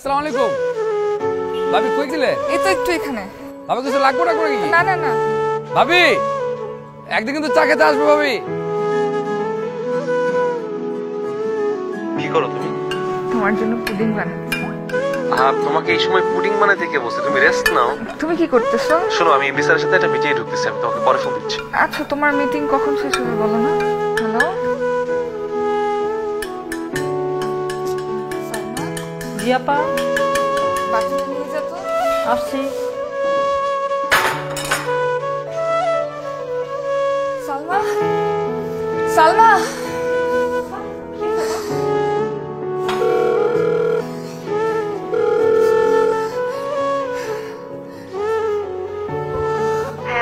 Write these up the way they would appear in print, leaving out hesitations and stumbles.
আসসালামু আলাইকুম ভাবি, কই গেলে? এই তো একটু এখানে। ভাবি কিছু লাগবে না করে কি? না না না ভাবি, একদিন কিন্তু চা খেতে আসবো ভাবি। কি করো তুমি? তোমার জন্য পুডিং বানাচ্ছি। আর তোমাকে এই সময় পুডিং বানাতে কে বলছে? তুমি রেস্ট নাও। তুমি কি করতেছো? শোনো, আমি বিসারের সাথে একটা মিটিংয়ে ঢুকতেছি, আমি তোমাকে পরে ফোন দিচ্ছি। আচ্ছা, তোমার মিটিং কখন শেষ হবে বলো না? হ্যালো জি আপা, বাচ্চাটা নিয়ে যা তো। আসছি। সালমা, সালমা,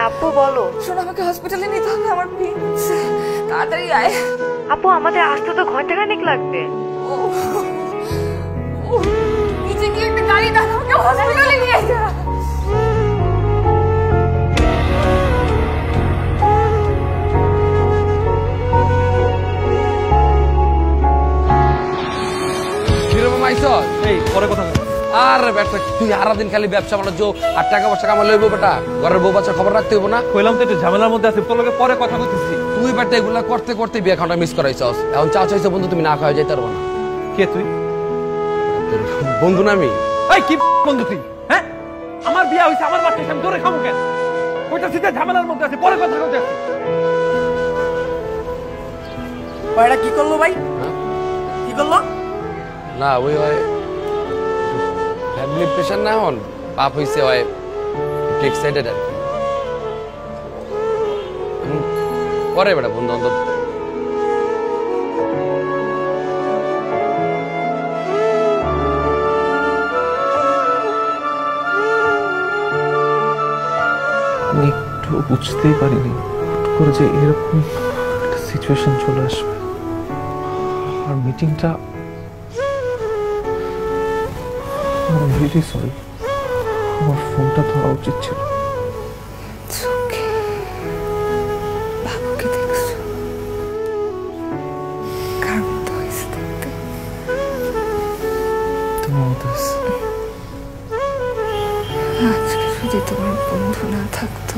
আপু বলো। শোনো, আমাকে হসপিটালে নিতে হবে, আমার পেন হচ্ছে, তাড়াতাড়ি আয়। আপু আমাদের আসতে তো ঘন্টাখানেক লাগবে। নিচে গিয়ে একটা গাড়ি ডাক, আমাকে হসপিটালে নিয়ে যা। কিরকম আইসস? এই পরে কথা বলবো। আর বেটা, তুই সারাদিন খালি ব্যবসা বাণিজ্য আর টাকা পয়সা কামাই লইব বেটা, ঘরের বউ বাচ্চা খবর রাখতে হইব না? কইলাম তো একটু ঝামেলার মধ্যে আছি, তোর লগে পরে কথা বলতেছি। তুই বেটা এগুলা করতে করতে বিয়ে খাওয়াটা মিস করাইছস। এখন চা চাইছো বন্ধু, তুমি না খাওয়া যাইতে পারবো না। কে তুই? তোর বন্ধু না আমি। এই কি বন্ধু তুই? হ্যাঁ, আমার বিয়ে হইছে, আমার বাচ্চা, আমি ধরে খাবো কেন? ওইটা সিধা ঝামেলার মধ্যে আছে, পরে কথা বলতে আছি। ভাইরা কি করলো ভাই? কি করলো? না ওই ফ্যামিলি প্রেশার না, হন পাপ হইছে, হয় একটু এক্সাইটেড আর কি। পরে বেটা বন্ধু বান্ধব আমি একটু বুঝতেই পারিনি হুট করে যে এরকম একটা সিচুয়েশন চলে আসবে। আর মিটিংটা, I'm really sorry, আমার ফোনটা ধরা উচিত ছিল। বাবুকে দেখছো? কার মতো হয়েছে দেখতে? তোমার মতো হয়েছে। আজকে যদি তোমার বন্ধু না থাকতো,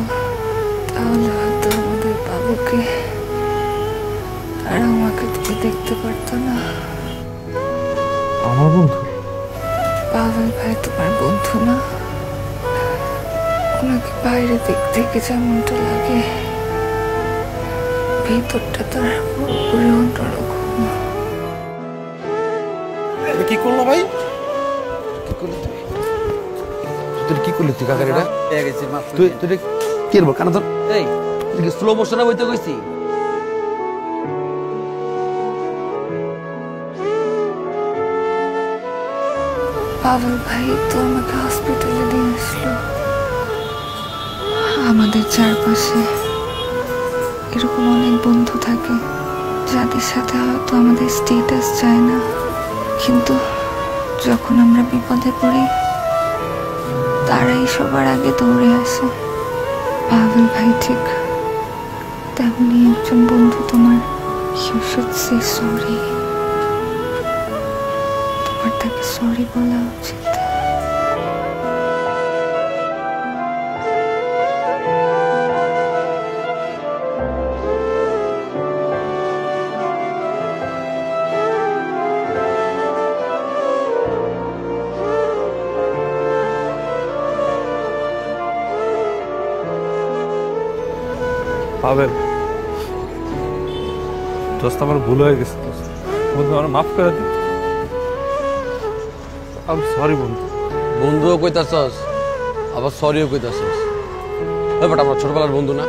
তাহলে হয়তো আমাদের বাবুকে আর আমাকে তুমি দেখতে পারতো না। আমার বন্ধু? পাগল ভাই তোমার বন্ধু না? ওনাকে বাইরে দিক থেকে যেমনটা লাগে, ভেতরটা তার পুরোপুরি অন্যরকম। কি করলো ভাই? কি করলি তুই? তুই কি করলি তুই কাকার এটা? তুই তুই কি করবো কানা ধর? এই তুই কি স্লো মোশনে বইতে কইছি? পাগল ভাই তো আমাকে হসপিটালে নিয়ে আসলো। আমাদের চারপাশে এরকম অনেক বন্ধু থাকে যাদের সাথে হয়তো আমাদের স্ট্যাটাস চায় না, কিন্তু যখন আমরা বিপদে পড়ি তারাই সবার আগে দৌড়ে আসে। পাগল ভাই ঠিক তেমনি একজন বন্ধু তোমার। You should say sorry. তোমার তাকে সরি বলা উচিত। পাবেল, দোস্ত আমার ভুল হয়ে গেছে, বন্ধু আমার মাফ করে দিই। আমি সরি বন্ধু। বন্ধুও কইতাছস, আবার সরিও কইতাছস। ওই বেটা আমার ছোটবেলার বন্ধু না?